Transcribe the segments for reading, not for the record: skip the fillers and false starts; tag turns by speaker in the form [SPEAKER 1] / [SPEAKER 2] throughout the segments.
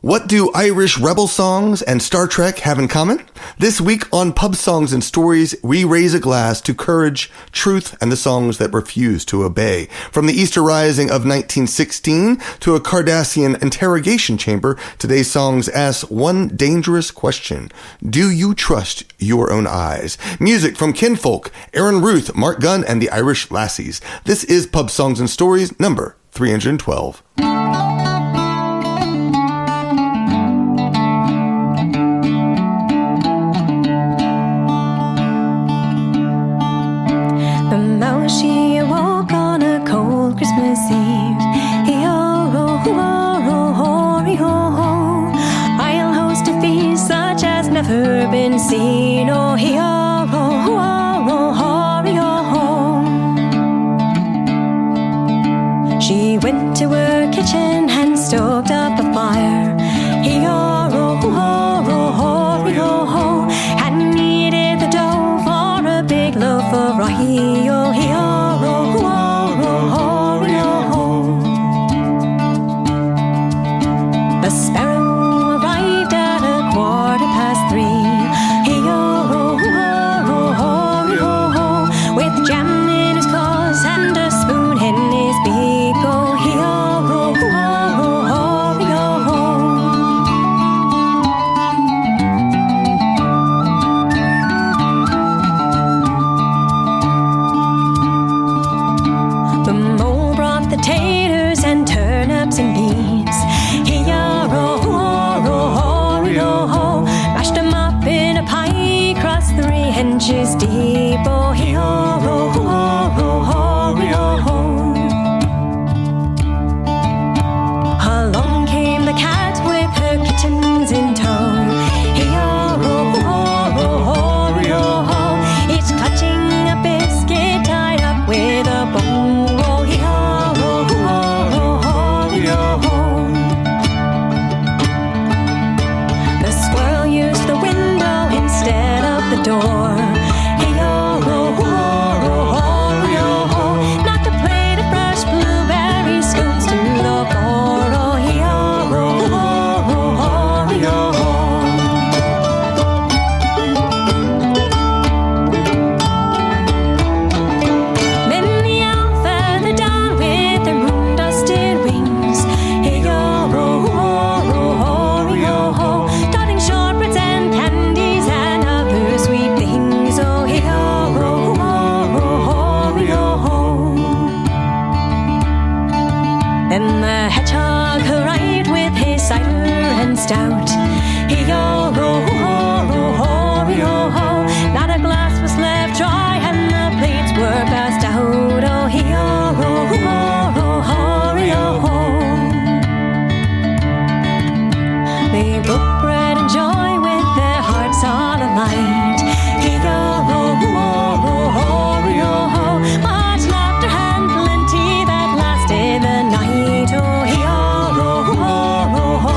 [SPEAKER 1] What do Irish rebel songs and Star Trek have in common? This week on Pub Songs and Stories, we raise a glass to courage, truth, and the songs that refuse to obey. From the Easter Rising of 1916 to a Cardassian interrogation chamber, today's songs ask one dangerous question. Do you trust your own eyes? Music from Kinnfolk, Erin Ruth, Marc Gunn, and the Irish Lassies. This is Pub Songs and Stories number 312.
[SPEAKER 2] She awoke on a cold Christmas Eve. He-oh-oh-oh-oh-ho-ho-ho. I'll host a feast such as never been seen. Oh, he-oh-oh-oh-ho-ho. She went to her kitchen and stoked up a fire. He-oh-oh-oh-ho-ho-ho. And kneaded the dough for a big loaf of rye. The sparrow arrived at 3:15. He-oh-oh-oh-oh-ho-ho. With jam in his claws and a spoon in his beak. Oh, he-oh-oh-oh-oh-ho-ho. The mole brought the taters and turnips and beans. He-oh-oh-oh-oh-ho. Mashed them up in a pie crust 3 inches deep. Oh, he-oh-oh-oh-oh-ho. Along came the cat with her kittens in tow. He-oh-oh-oh-oh-ho. It's clutching a biscuit tied up with a bow. Oh, he-oh-oh-oh-oh-ho. The squirrel used the window instead of the door. He-oh-oh-oh-oh-ho. Knocked a plate of fresh blueberry scones to the floor. Oh, he-oh-oh-oh-oh-ho. Then the owl feathered down with their moon-dusted wings. Hey-oh-oh-oh-oh-ho, darting shortbreads and candies and other sweet things. Oh, hey-oh-oh-oh-oh-ho. Then the hedgehog arrived with his cider and stout. Hey-oh-oh-oh-oh-ho. Not a glass was left dry and the plates were passed out. Oh, hey-oh-oh-oh-oh-ho. They broke bread and joy with their hearts all alight. Hey-oh-oh-oh-oh-ho. Much laughter and plenty that lasted the night. Oh, hey-oh-oh-oh-oh-ho.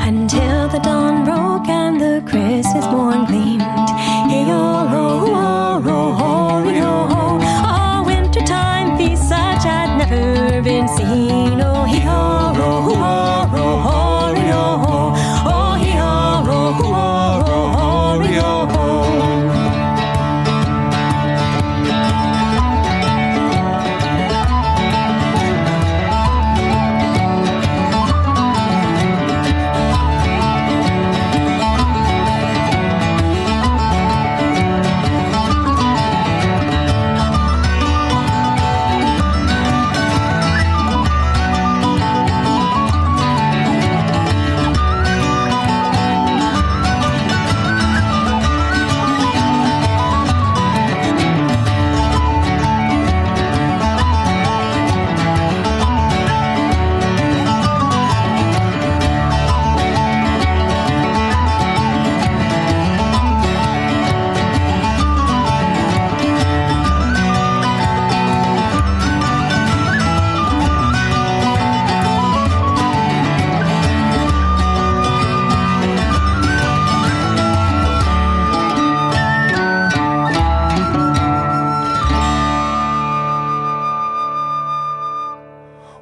[SPEAKER 2] Until the dawn broke and the Christmas morn gleamed. Hey-oh-oh-oh-oh-ho. Oh, wintertime feast such had never been seen. Oh, hey-oh-oh-oh-oh-ho. Oh, hey-oh-oh-oh-oh-ho.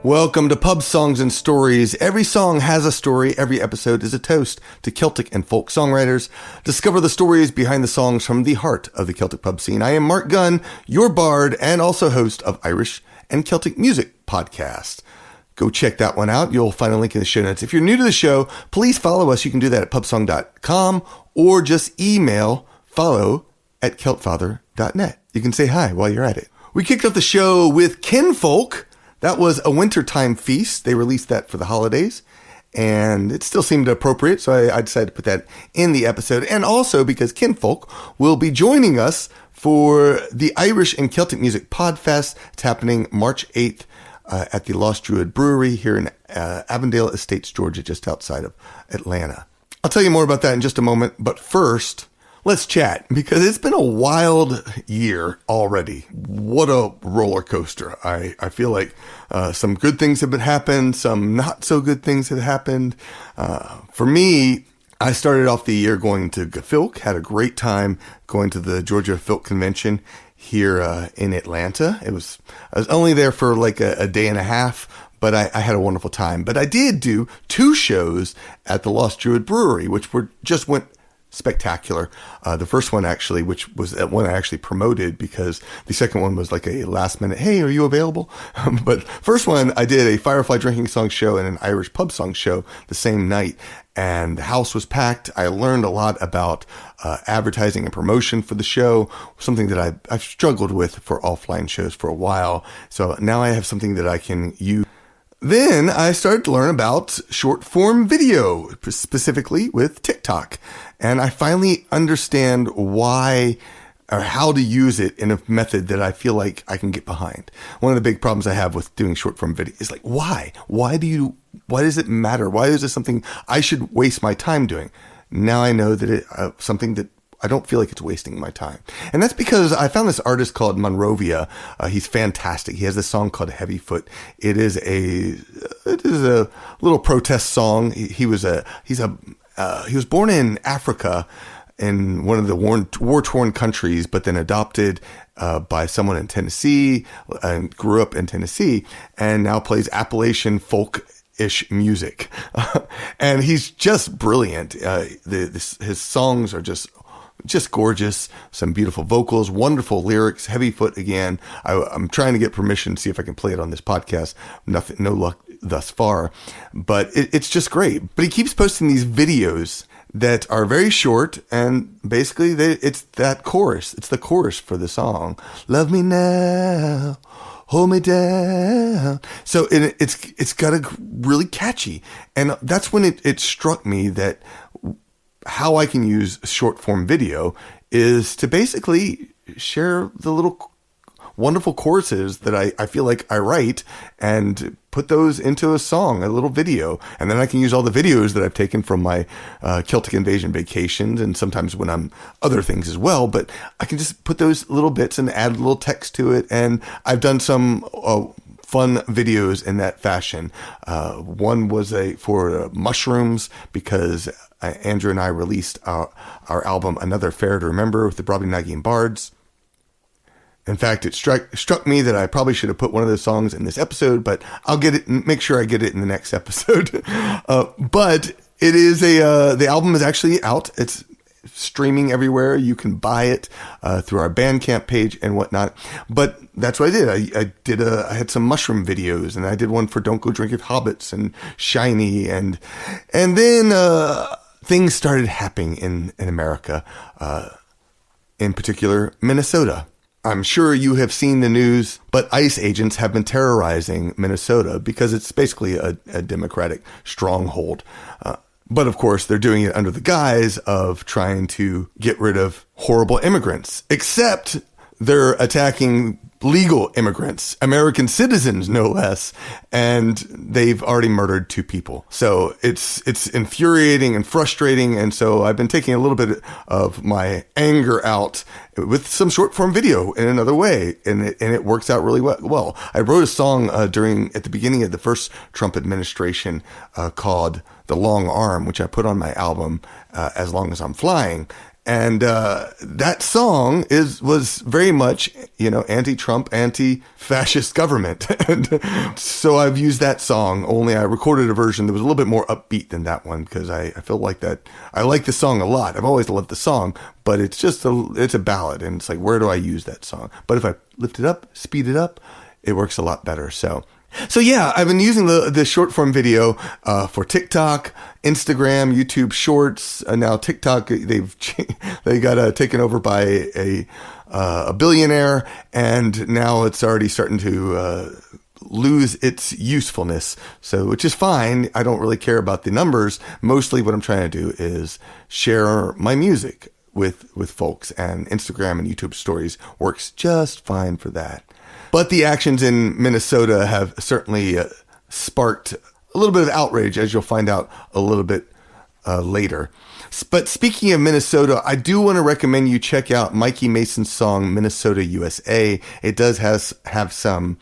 [SPEAKER 1] Welcome to Pub Songs and Stories. Every song has a story. Every episode is a toast to Celtic and folk songwriters. Discover the stories behind the songs from the heart of the Celtic pub scene. I am Marc Gunn, your bard and also host of Irish and Celtic Music Podcast. Go check that one out. You'll find a link in the show notes. If you're new to the show, please follow us. You can do that at pubsong.com or just email follow@celtfather.net. You can say hi while you're at it. We kicked off the show with Kinnfolk. That was a Wintertime feast. They released that for the holidays, and it still seemed appropriate, so I decided to put that in the episode. And also because Kinnfolk will be joining us for the Irish and Celtic Music PodFest. It's happening March 8th at the Lost Druid Brewery here in Avondale Estates, Georgia, just outside of Atlanta. I'll tell you more about that in just a moment, but first, let's chat, because it's been a wild year already. What a roller coaster. I feel like some good things have happened, some not so good things have happened. For me, I started off the year going to Kinnfolk, had a great time going to the Georgia Folk Convention here in Atlanta. I was only there for like a day and a half, but I had a wonderful time. But I did do 2 shows at the Lost Druid Brewery, which just went spectacular. The first one actually, which was one I actually promoted, because the second one was like a last minute, hey, are you available? But first one, I did a Firefly drinking song show and an Irish pub song show the same night, and the house was packed. I learned a lot about advertising and promotion for the show, something that I've struggled with for offline shows for a while. So now I have something that I can use. Then I started to learn about short form video, specifically with TikTok. And I finally understand why or how to use it in a method that I feel like I can get behind. One of the big problems I have with doing short form video is like, why? Why does it matter? Why is this something I should waste my time doing? Now I know that it's something that I don't feel like it's wasting my time. And that's because I found this artist called Monrovia. He's fantastic. He has this song called Heavy Foot. It is a little protest song. He was born in Africa in one of the war-torn countries, but then adopted by someone in Tennessee and grew up in Tennessee, and now plays Appalachian folk-ish music. And he's just brilliant. His songs are just gorgeous, some beautiful vocals, wonderful lyrics, Heavy Foot again. I'm trying to get permission to see if I can play it on this podcast. No luck thus far, but it's just great. But he keeps posting these videos that are very short, and basically it's that chorus. It's the chorus for the song. Love me now, hold me down. So it's got a really catchy, and that's when it struck me that how I can use short form video is to basically share the little wonderful choruses that I feel like I write and put those into a song, a little video. And then I can use all the videos that I've taken from my Celtic Invasion vacations, and sometimes when I'm other things as well, but I can just put those little bits and add a little text to it. And I've done some fun videos in that fashion. One was for mushrooms, because Andrew and I released our album Another Fair to Remember with the Brobdingnagian Bards. In fact, it struck me that I probably should have put one of those songs in this episode, but I'll make sure I get it in the next episode. But it is the album is actually out. It's streaming everywhere. You can buy it through our Bandcamp page and whatnot. But that's what I did. I had some mushroom videos, and I did one for Don't Go Drink with Hobbits and Shiny, and then things started happening in America, in particular Minnesota. I'm sure you have seen the news, but ICE agents have been terrorizing Minnesota because it's basically a Democratic stronghold. But of course, they're doing it under the guise of trying to get rid of horrible immigrants, except they're attacking legal immigrants, American citizens, no less, and they've already murdered 2 people. So it's infuriating and frustrating, and so I've been taking a little bit of my anger out with some short form video in another way, and it works out really well. I wrote a song at the beginning of the first Trump administration called "The Long Arm," which I put on my album As Long as I'm Flying. And that song was very much, anti-Trump, anti-fascist government. And so I've used that song, only I recorded a version that was a little bit more upbeat than that one, because I feel like that. I like the song a lot. I've always loved the song, but it's just it's a ballad. And it's like, where do I use that song? But if I lift it up, speed it up, it works a lot better. So yeah, I've been using the short form video for TikTok, Instagram, YouTube Shorts. Now TikTok, they got taken over by a billionaire, and now it's already starting to lose its usefulness. So, which is fine. I don't really care about the numbers. Mostly, what I'm trying to do is share my music with folks, and Instagram and YouTube Stories works just fine for that. But the actions in Minnesota have certainly sparked a little bit of outrage, as you'll find out a little bit later. But speaking of Minnesota, I do want to recommend you check out Mikey Mason's song, Minnesota, USA. It does have some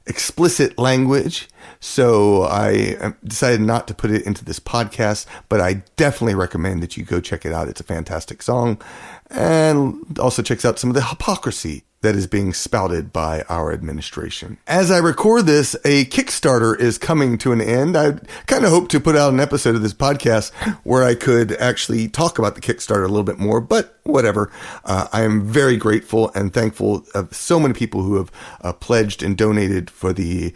[SPEAKER 1] explicit language, so I decided not to put it into this podcast, but I definitely recommend that you go check it out. It's a fantastic song, and also checks out some of the hypocrisy that is being spouted by our administration. As I record this, a Kickstarter is coming to an end. I kind of hope to put out an episode of this podcast where I could actually talk about the Kickstarter a little bit more, but whatever. I am very grateful and thankful of so many people who have pledged and donated for the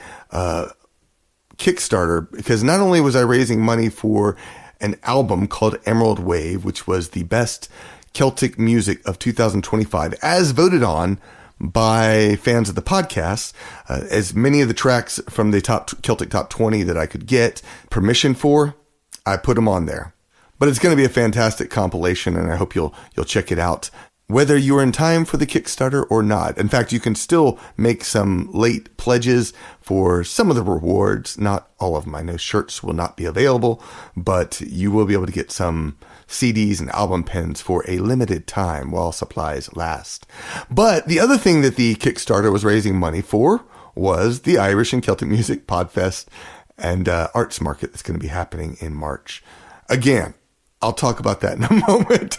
[SPEAKER 1] Kickstarter, because not only was I raising money for an album called Emerald Wave, which was the best Celtic music of 2025, as voted on by fans of the podcast, as many of the tracks from the Celtic Top 20 that I could get permission for, I put them on there. But it's going to be a fantastic compilation, and I hope you'll check it out, whether you're in time for the Kickstarter or not. In fact, you can still make some late pledges for some of the rewards. Not all of them. I know shirts will not be available, but you will be able to get some CDs and album pins for a limited time while supplies last. But the other thing that the Kickstarter was raising money for was the Irish and Celtic Music Podfest and Arts Market that's going to be happening in March. Again, I'll talk about that in a moment.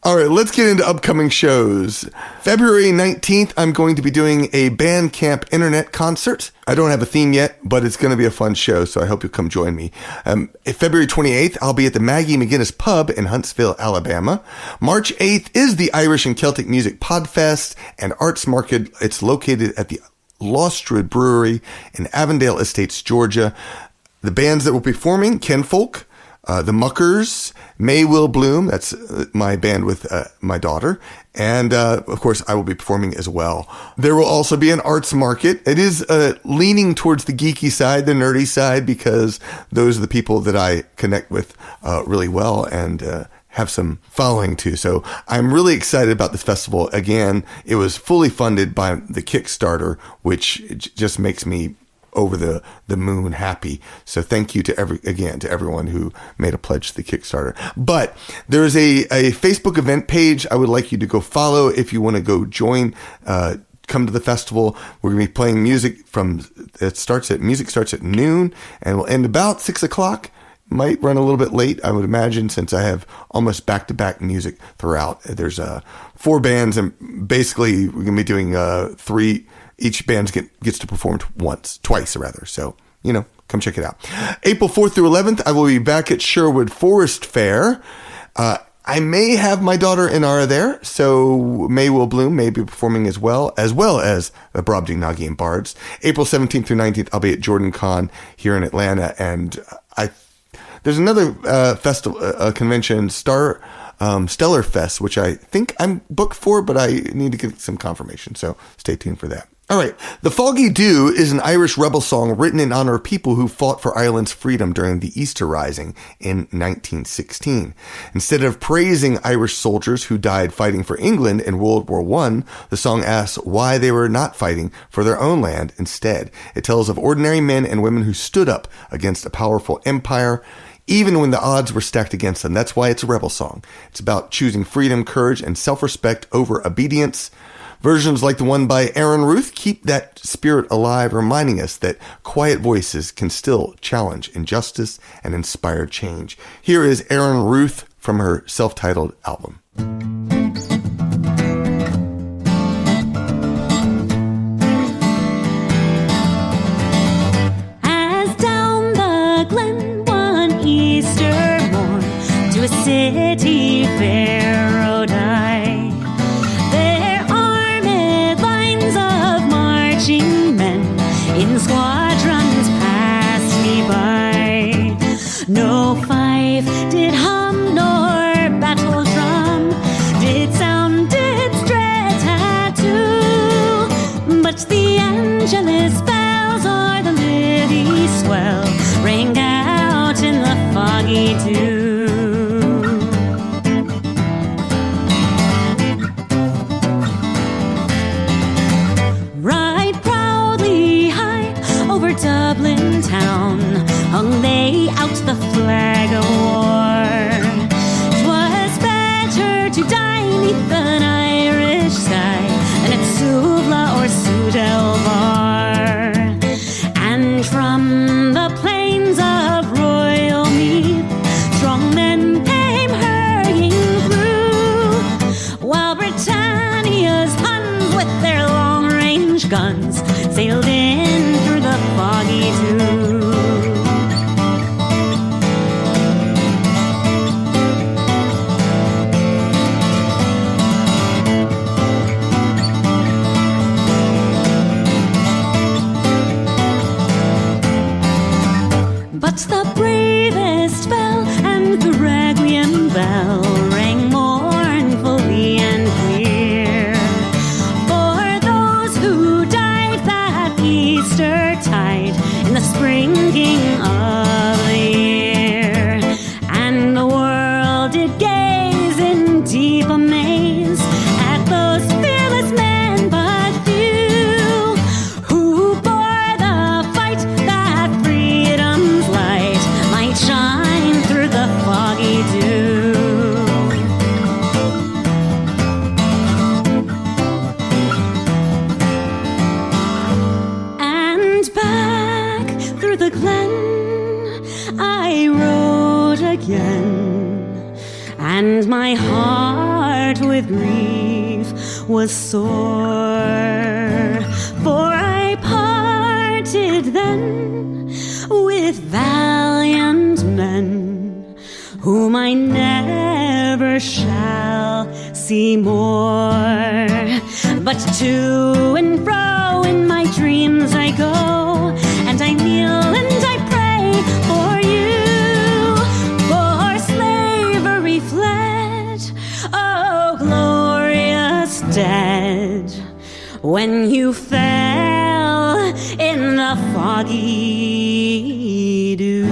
[SPEAKER 1] All right, let's get into upcoming shows. February 19th, I'm going to be doing a Bandcamp internet concert. I don't have a theme yet, but it's going to be a fun show, so I hope you'll come join me. February 28th, I'll be at the Maggie McGuinness Pub in Huntsville, Alabama. March 8th is the Irish and Celtic Music Podfest and Arts Market. It's located at the Druid Brewery in Avondale Estates, Georgia. The bands that will be performing: Kinnfolk, The Muckers, May Will Bloom, that's my band with my daughter, and of course I will be performing as well. There will also be an arts market. It is leaning towards the geeky side, the nerdy side, because those are the people that I connect with really well and have some following too. So I'm really excited about this festival. Again, it was fully funded by the Kickstarter, which just makes me over the moon happy. So thank you to everyone who made a pledge to the Kickstarter. But there's a Facebook event page I would like you to go follow if you want to go join, come to the festival. We're going to be playing music music starts at noon and will end about 6:00. Might run a little bit late, I would imagine, since I have almost back-to-back music throughout. There's 4 bands, and basically we're going to be doing 3. Each band gets to perform twice. So, come check it out. April 4th through 11th, I will be back at Sherwood Forest Faire. I may have my daughter Inara there, so May Will Bloom may be performing as well as the Brobdingnagian Bards. April 17th through 19th, I'll be at JordanCon here in Atlanta, and there's another festival, convention, Stellar Fest, which I think I'm booked for, but I need to get some confirmation, so stay tuned for that. All right. The Foggy Dew is an Irish rebel song written in honor of people who fought for Ireland's freedom during the Easter Rising in 1916. Instead of praising Irish soldiers who died fighting for England in World War I, the song asks why they were not fighting for their own land instead. It tells of ordinary men and women who stood up against a powerful empire, even when the odds were stacked against them. That's why it's a rebel song. It's about choosing freedom, courage, and self-respect over obedience. Versions like the one by Erin Ruth keep that spirit alive, reminding us that quiet voices can still challenge injustice and inspire change. Here is Erin Ruth from her self-titled album.
[SPEAKER 2] As down the glen one Easter morn to a city fair rode I, there armed lines of marching men in squadrons passed me by. No fife did hum, nor battle drum did sound its dread tattoo, but the Angelus bells or the Livy swell rang out in the foggy dew. Dublin town hung they out the flag of war. 'Twas better to die 'neath an Irish sky than at Suvla or Sudelbar. And from the plains of Royal Meath strong men came hurrying through, while Britannia's Huns with their long-range guns sailed in through the foggy dew. But the bravest fell, and the requiem bell rang mournfully and clear for those who died that Easter tide in the springing of the year. And the world did gaze in deep amaze at those fearless men but few, who bore the fight that freedom's light might shine through the foggy dew. The glen I rode again, and my heart with grief was sore, for I parted then with valiant men whom I never shall see more. But to and fro in my dreams I go, and I kneel and I pray for you, for slavery fled, oh glorious dead, when you fell in the foggy dew.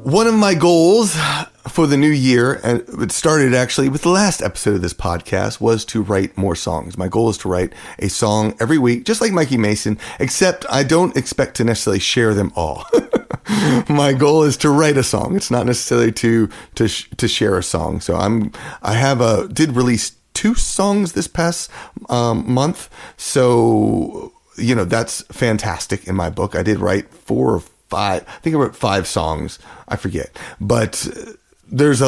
[SPEAKER 1] One of my goals for the new year, and it started actually with the last episode of this podcast, was to write more songs. My goal is to write a song every week, just like Mikey Mason, except I don't expect to necessarily share them all. My goal is to write a song. It's not necessarily to share a song. So did release 2 songs this past month. So, that's fantastic in my book. I did write 4 or 5. I think I wrote 5 songs. I forget. But there's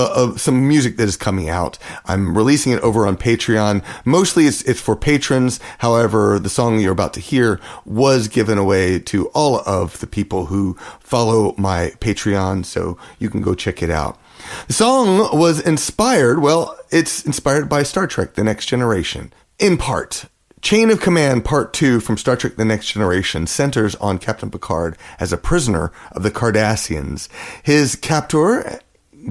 [SPEAKER 1] some music that is coming out. I'm releasing it over on Patreon. Mostly it's for patrons. However, the song you're about to hear was given away to all of the people who follow my Patreon, so you can go check it out. The song was it's inspired by Star Trek: The Next Generation. In part, Chain of Command Part 2 from Star Trek: The Next Generation centers on Captain Picard as a prisoner of the Cardassians. His captor,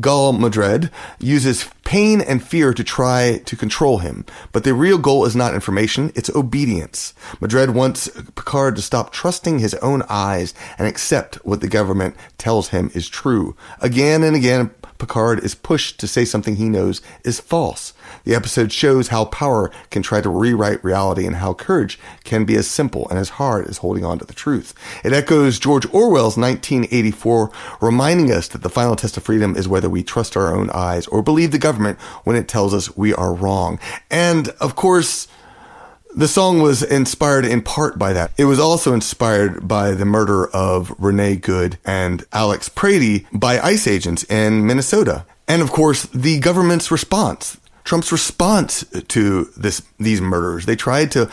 [SPEAKER 1] Gul Madred, uses pain and fear to try to control him, but the real goal is not information, it's obedience. Madred wants Picard to stop trusting his own eyes and accept what the government tells him is true. Again and again, Picard is pushed to say something he knows is false. The episode shows how power can try to rewrite reality and how courage can be as simple and as hard as holding on to the truth. It echoes George Orwell's 1984, reminding us that the final test of freedom is whether we trust our own eyes or believe the government when it tells us we are wrong. And, of course, The song was inspired in part by that. It was also inspired by the murder of Renee Good and Alex Prady by ICE agents in Minnesota. And of course, the government's response, Trump's response to these murders. They tried to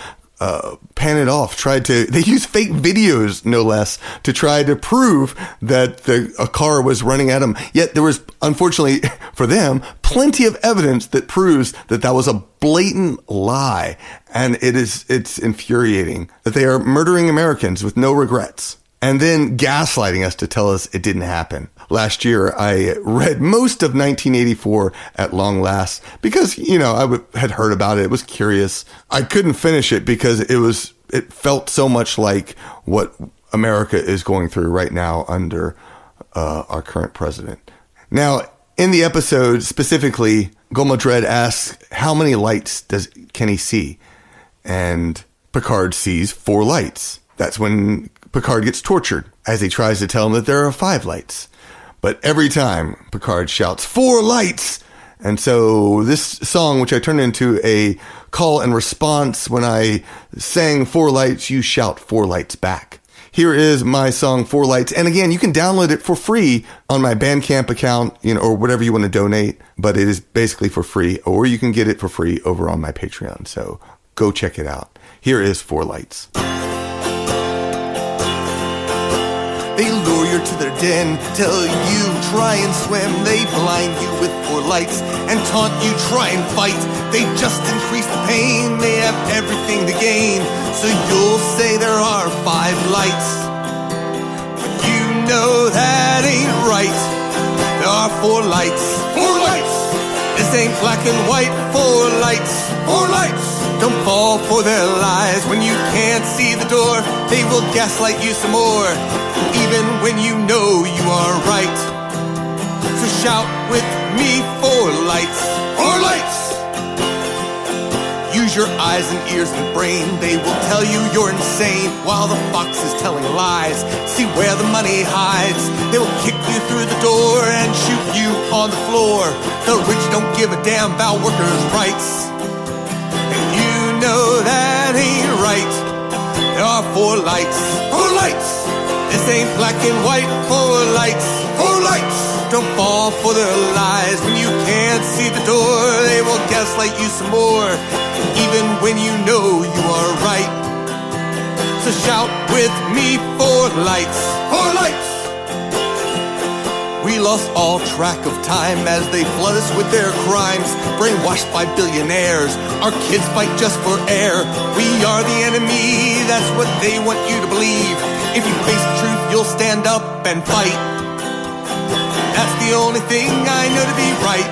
[SPEAKER 1] pan it off, they used fake videos, no less, to try to prove that a car was running at them. Yet there was, unfortunately for them, plenty of evidence that proves that was a blatant lie. And it's infuriating that they are murdering Americans with no regrets and then gaslighting us to tell us it didn't happen. Last year, I read most of 1984 at long last because, I had heard about it. It was curious. I couldn't finish it because it felt so much like what America is going through right now under our current president. Now, in the episode specifically, Goma Dread asks how many lights can he see? And Picard sees 4 lights. That's when Picard gets tortured as he tries to tell him that there are 5 lights. But every time Picard shouts 4 lights. And so this song, which I turned into a call and response when I sang 4 lights, you shout 4 lights back. Here is my song 4 lights. And again, you can download it for free on my Bandcamp account, or whatever you want to donate, but it is basically for free, or you can get it for free over on my Patreon. So go check it out. Here is 4 lights. They lure you to their den, tell you try and swim. They blind you with 4 lights and taunt you try and fight. They just increase the pain, they have everything to gain. So you'll say there are 5 lights, but you know that ain't right. There are 4 lights, 4 lights. This ain't black and white. 4 lights, 4 lights. Don't fall for their lies. When you can't see the door, they will gaslight you some more, even when you know you are right. So shout with me 4 lights, 4 lights. Use your eyes and ears and brain. They will tell you you're insane while the fox is telling lies. See where the money hides. They will kick you through the door and shoot you on the floor. The rich don't give a damn about workers' rights, and you know that ain't right. There are 4 lights, 4 lights. This ain't black and white. 4 lights, 4 lights. Don't fall for their lies. When you can't see the door, they will gaslight you some more, even when you know you are right. So shout with me 4 lights, 4 lights. We lost all track of time as they flood us with their crimes, brainwashed by billionaires. Our kids fight just for air. We are the enemy, that's what they want you to believe. If you face the truth, you'll stand up and fight. That's the only thing I know to be right.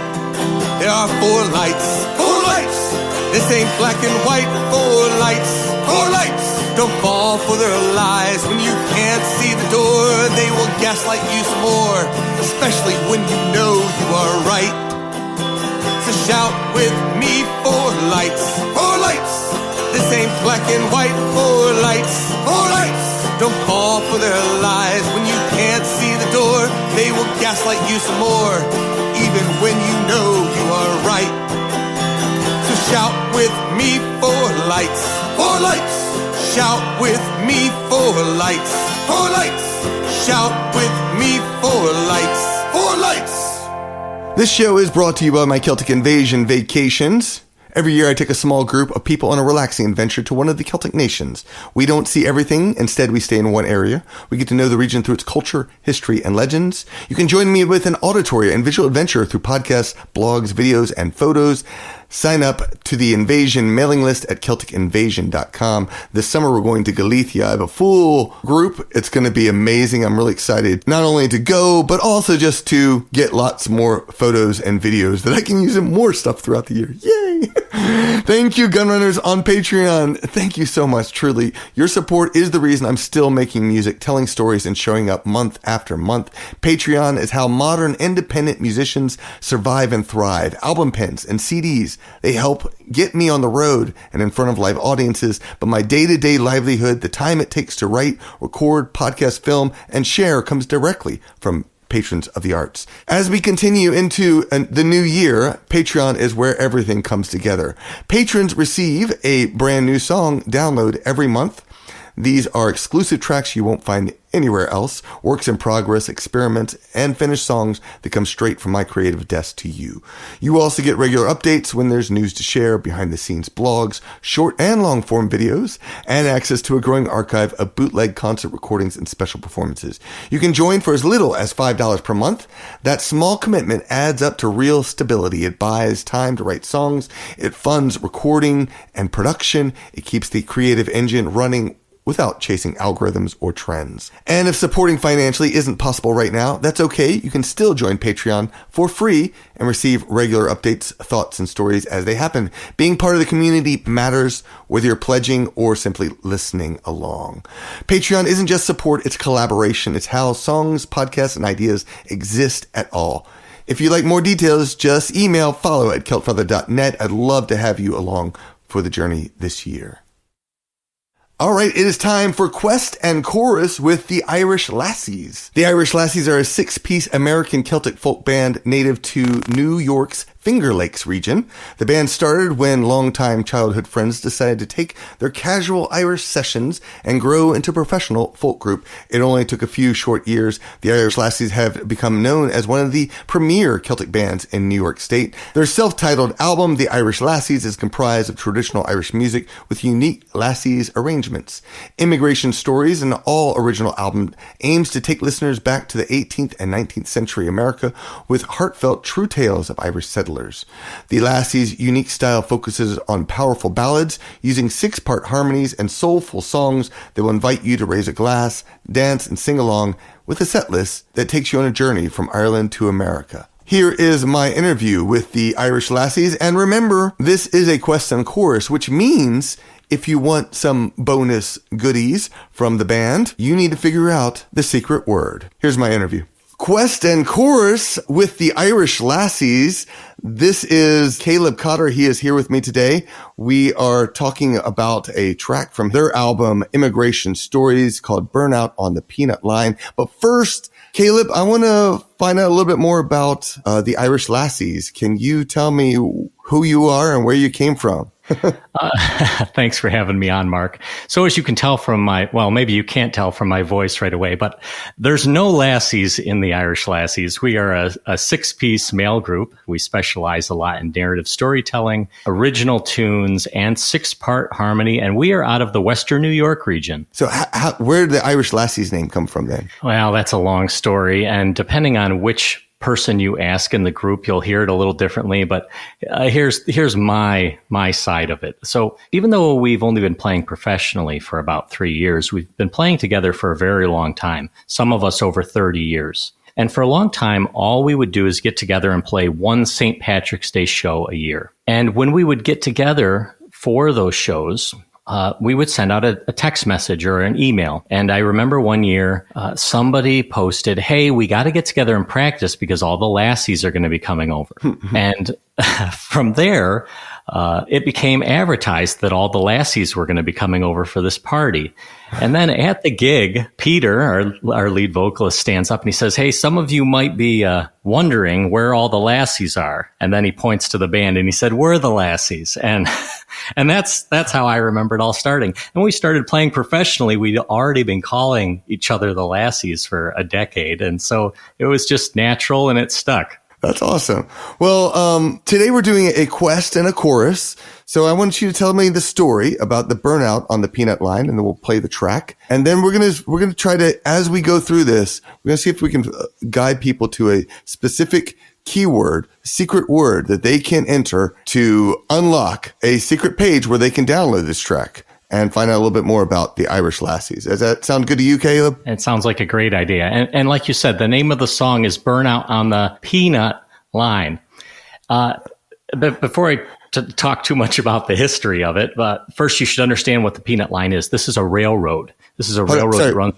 [SPEAKER 1] There are 4 lights, 4 lights. This ain't black and white. 4 lights, 4 lights. Don't fall for their lies. When you can't see the door, they will gaslight you some more, especially when you know you are right. So shout with me 4 lights, 4 lights. This ain't black and white. 4 lights, 4 lights. Don't fall for their lies. When you can't see the door, they will gaslight you some more, even when you know you are right. So shout with me 4 lights, 4 lights. Shout with me 4 lights, 4 lights. Shout with me 4 lights, 4 lights. This show is brought to you by my Celtic Invasion vacations. Every year I take a small group of people on a relaxing adventure to one of the Celtic nations. We don't see everything. Instead, we stay in one area. We get to know the region through its culture, history, and legends. You can join me with an auditory and visual adventure through podcasts, blogs, videos, and photos. Sign up to the Invasion mailing list at CelticInvasion.com. This summer we're going to Galicia. I have a full group. It's going to be amazing. I'm really excited not only to go, but also just to get lots more photos and videos that I can use in more stuff throughout the year. Yay! Thank you, Gunrunners on Patreon. Thank you so much, truly. Your support is the reason I'm still making music, telling stories, and showing up month after month. Patreon is how modern independent musicians survive and thrive. Album pens and CDs, they help get me on the road and in front of live audiences, but my day-to-day livelihood, the time it takes to write, record, podcast, film, and share comes directly from patrons of the arts. As we continue into the new year, Patreon is where everything comes together. Patrons receive a brand new song download every month. These are exclusive tracks you won't find anywhere else, works in progress, experiments, and finished songs that come straight from my creative desk to you. You also get regular updates when there's news to share, behind-the-scenes blogs, short and long-form videos, and access to a growing archive of bootleg concert recordings and special performances. You can join for as little as $5 per month. That small commitment adds up to real stability. It buys time to write songs, it funds recording and production, it keeps the creative engine running without chasing algorithms or trends. And if supporting financially isn't possible right now, that's okay. You can still join Patreon for free and receive regular updates, thoughts, and stories as they happen. Being part of the community matters, whether you're pledging or simply listening along. Patreon isn't just support, it's collaboration. It's how songs, podcasts, and ideas exist at all. If you'd like more details, just email follow@celtfather.net. I'd love to have you along for the journey this year. All right, it is time for Quest and Chorus with the Irish Lassies. The Irish Lassies are a 6-piece American Celtic folk band native to New York's Finger Lakes region. The band started when longtime childhood friends decided to take their casual Irish sessions and grow into a professional folk group. It only took a few short years. The Irish Lassies have become known as one of the premier Celtic bands in New York State. Their self-titled album, The Irish Lassies, is comprised of traditional Irish music with unique Lassies arrangements. Immigration Stories, an all-original album, aims to take listeners back to the 18th and 19th century America with heartfelt true tales of Irish settlers. The Lassies' unique style focuses on powerful ballads using 6-part harmonies and soulful songs that will invite you to raise a glass, dance, and sing along with a set list that takes you on a journey from Ireland to America. Here is my interview with the Irish Lassies, and remember, this is a Quest and Chorus, which means if you want some bonus goodies from the band, you need to figure out the secret word. Here's my interview. Quest and Chorus with the Irish Lassies. This is Caleb Cotter. He is here with me today. We are talking about a track from their album, Immigration Stories, called Burnout on the Peanut Line. But first, Caleb, I want to find out a little bit more about the Irish Lassies. Can you tell me who you are and where you came from?
[SPEAKER 3] Thanks for having me on, Mark. So as you can tell from maybe you can't tell from my voice right away, but there's no lassies in the Irish Lassies. We are a 6-piece male group. We specialize a lot in narrative storytelling, original tunes, and 6-part harmony, and we are out of the Western New York region.
[SPEAKER 1] So where did the Irish Lassies name come from then?
[SPEAKER 3] Well, that's a long story, and depending on which person you ask in the group, you'll hear it a little differently, but here's my side of it. So even though we've only been playing professionally for about 3 years, we've been playing together for a very long time, some of us over 30 years. And for a long time, all we would do is get together and play one St. Patrick's Day show a year. And when we would get together for those shows, we would send out a text message or an email. And I remember one year, somebody posted, "Hey, we got to get together and practice because all the lassies are going to be coming over." And from there, it became advertised that all the lassies were going to be coming over for this party. And then at the gig, Peter, our lead vocalist, stands up and he says, "Hey, some of you might be wondering where all the lassies are." And then he points to the band and he said, "We're the lassies." And that's how I remember it all starting. And we started playing professionally. We'd already been calling each other the Lassies for a decade. And so it was just natural and it stuck.
[SPEAKER 1] That's awesome. Well, today we're doing a quest and a chorus. So I want you to tell me the story about the burnout on the peanut line, and then we'll play the track. And then we're gonna try to, as we go through this, we're gonna see if we can guide people to a specific keyword, secret word that they can enter to unlock a secret page where they can download this track and find out a little bit more about the Irish Lassies. Does that sound good to you, Caleb?
[SPEAKER 3] It sounds like a great idea. And like you said, the name of the song is Burnout on the Peanut Line. But before I talk too much about the history of it, but first you should understand what the Peanut Line is. This is a railroad. This is a railroad that runs.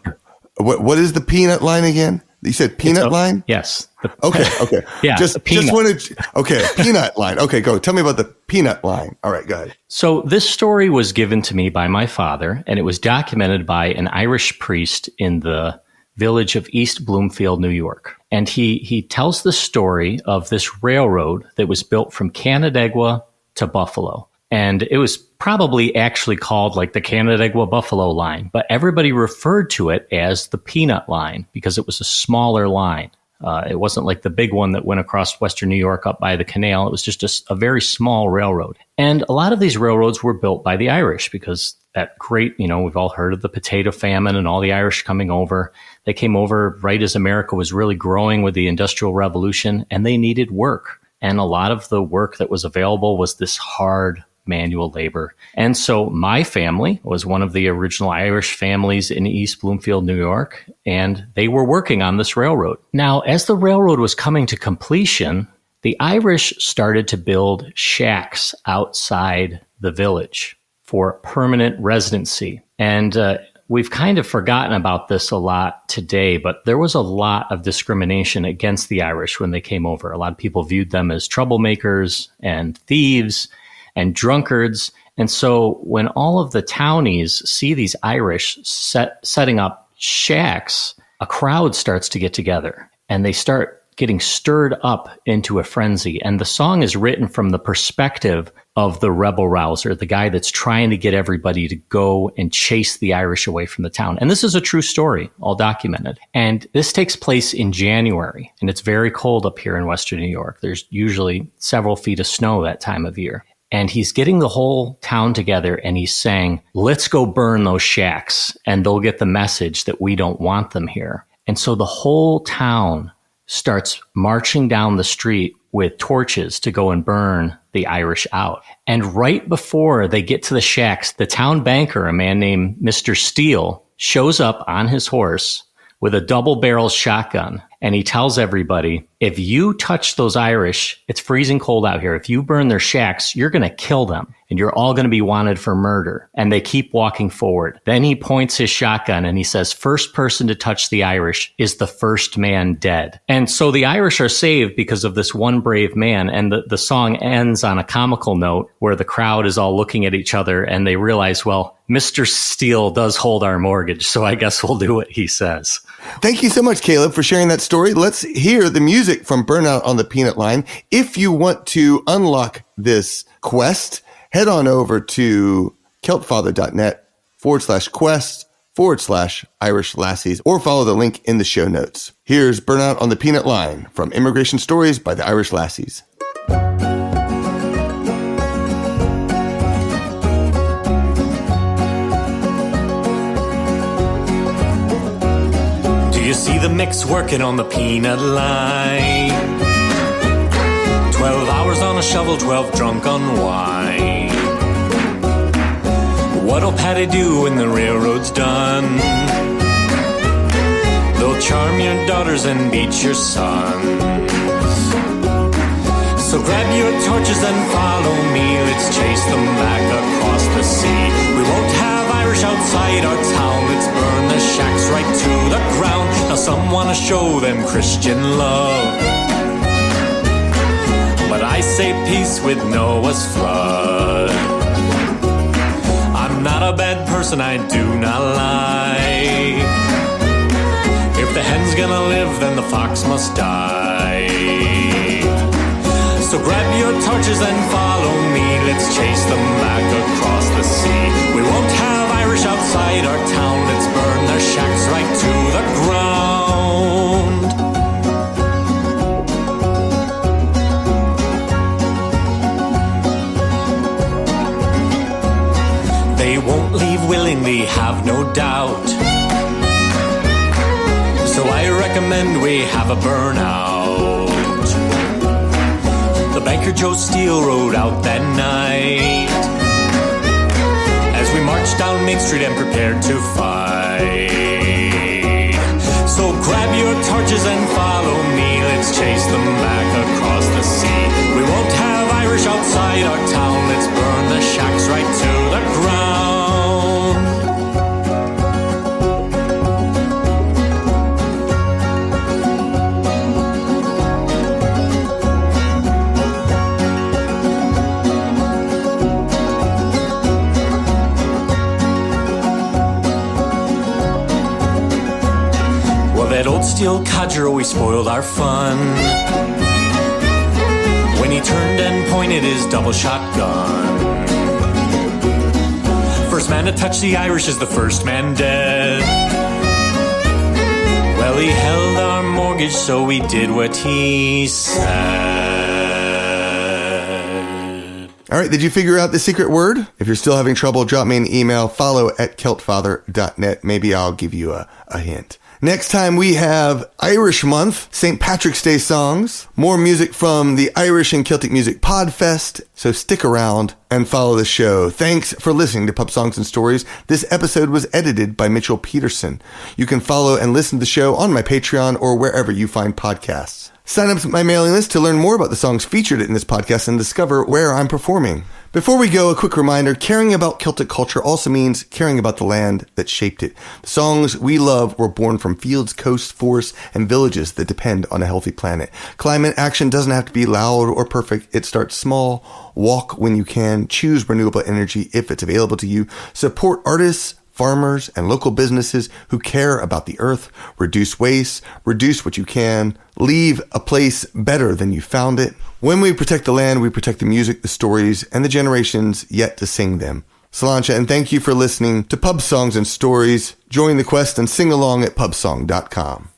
[SPEAKER 1] What is the Peanut Line again? You said peanut line?
[SPEAKER 3] Yes.
[SPEAKER 1] Okay.
[SPEAKER 3] Yeah.
[SPEAKER 1] Just wanted. Okay, peanut line. Okay, go. Tell me about the peanut line. All right, go ahead.
[SPEAKER 3] So this story was given to me by my father, and it was documented by an Irish priest in the village of East Bloomfield, New York. And he tells the story of this railroad that was built from Canandaigua to Buffalo. And it was probably actually called like the Canandaigua-Buffalo line, but everybody referred to it as the Peanut Line because it was a smaller line. It wasn't like the big one that went across western New York up by the canal. It was just a very small railroad. And a lot of these railroads were built by the Irish because that great, we've all heard of the potato famine and all the Irish coming over. They came over right as America was really growing with the Industrial Revolution, and they needed work. And a lot of the work that was available was this hard manual labor. And so my family was one of the original Irish families in East Bloomfield, New York, and they were working on this railroad. Now, as the railroad was coming to completion, the Irish started to build shacks outside the village for permanent residency. And we've kind of forgotten about this a lot today, but there was a lot of discrimination against the Irish when they came over. A lot of people viewed them as troublemakers and thieves and drunkards. And so when all of the townies see these Irish setting up shacks, a crowd starts to get together and they start getting stirred up into a frenzy. And the song is written from the perspective of the rebel rouser, the guy that's trying to get everybody to go and chase the Irish away from the town. And this is a true story, all documented. And this takes place in January, and it's very cold up here in western New York. There's usually several feet of snow that time of year. And he's getting the whole town together and he's saying, let's go burn those shacks and they'll get the message that we don't want them here. And so the whole town starts marching down the street with torches to go and burn the Irish out. And right before they get to the shacks, the town banker, a man named Mr. Steele, shows up on his horse with a double-barrel shotgun. And he tells everybody, if you touch those Irish, it's freezing cold out here. If you burn their shacks, you're going to kill them and you're all going to be wanted for murder. And they keep walking forward. Then he points his shotgun and he says, first person to touch the Irish is the first man dead. And so the Irish are saved because of this one brave man. And the song ends on a comical note where the crowd is all looking at each other and they realize, well, Mr. Steele does hold our mortgage, so I guess we'll do what he says.
[SPEAKER 1] Thank you so much, Caleb, for sharing that story. Let's hear the music from Burnout on the Peanut Line. If you want to unlock this quest, head on over to celtfather.net/quest/Irish Lassies or follow the link in the show notes. Here's Burnout on the Peanut Line from Immigration Stories by the Irish Lassies.
[SPEAKER 4] You see the mix working on the peanut line. 12 hours on a shovel, 12 drunk on wine. What'll Patty do when the railroad's done? They'll charm your daughters and beat your sons. So grab your torches and follow me. Let's chase them back across the sea. We won't have Irish outside our town. Let's burn the shacks right to the ground. Now some want to show them Christian love, but I say peace with Noah's flood. I'm not a bad person, I do not lie. If the hen's gonna live, then the fox must die. So grab your torches and follow me. Let's chase them back across the sea. We won't have Irish outside our town. Let's burn their shacks right to the ground. They won't leave willingly, have no doubt. So I recommend we have a burnout. The banker Joe Steele rode out that night as we marched down Main Street and prepared to fight. So grab your torches and follow me. Let's chase them back across the sea. We won't have Irish outside our town. Let's burn the shacks right to the ground. old steel codger always spoiled our fun. When he turned and pointed his double shotgun. First man to touch the Irish is the first man dead. Well, he held our mortgage, so we did what he said.
[SPEAKER 1] All right, did you figure out the secret word? If you're still having trouble, drop me an email, follow@keltfather.net. Maybe I'll give you a hint. Next time we have Irish Month, St. Patrick's Day songs, more music from the Irish and Celtic Music Podfest, so stick around and follow the show. Thanks for listening to Pub Songs and Stories. This episode was edited by Mitchell Peterson. You can follow and listen to the show on my Patreon or wherever you find podcasts. Sign up to my mailing list to learn more about the songs featured in this podcast and discover where I'm performing. Before we go, a quick reminder, caring about Celtic culture also means caring about the land that shaped it. The songs we love were born from fields, coasts, forests, and villages that depend on a healthy planet. Climate action doesn't have to be loud or perfect. It starts small. Walk when you can. Choose renewable energy if it's available to you. Support artists, farmers, and local businesses who care about the earth. Reduce waste. Reduce what you can. Leave a place better than you found it. When we protect the land, we protect the music, the stories, and the generations yet to sing them. Salancha, and thank you for listening to Pub Songs and Stories. Join the quest and sing along at pubsong.com.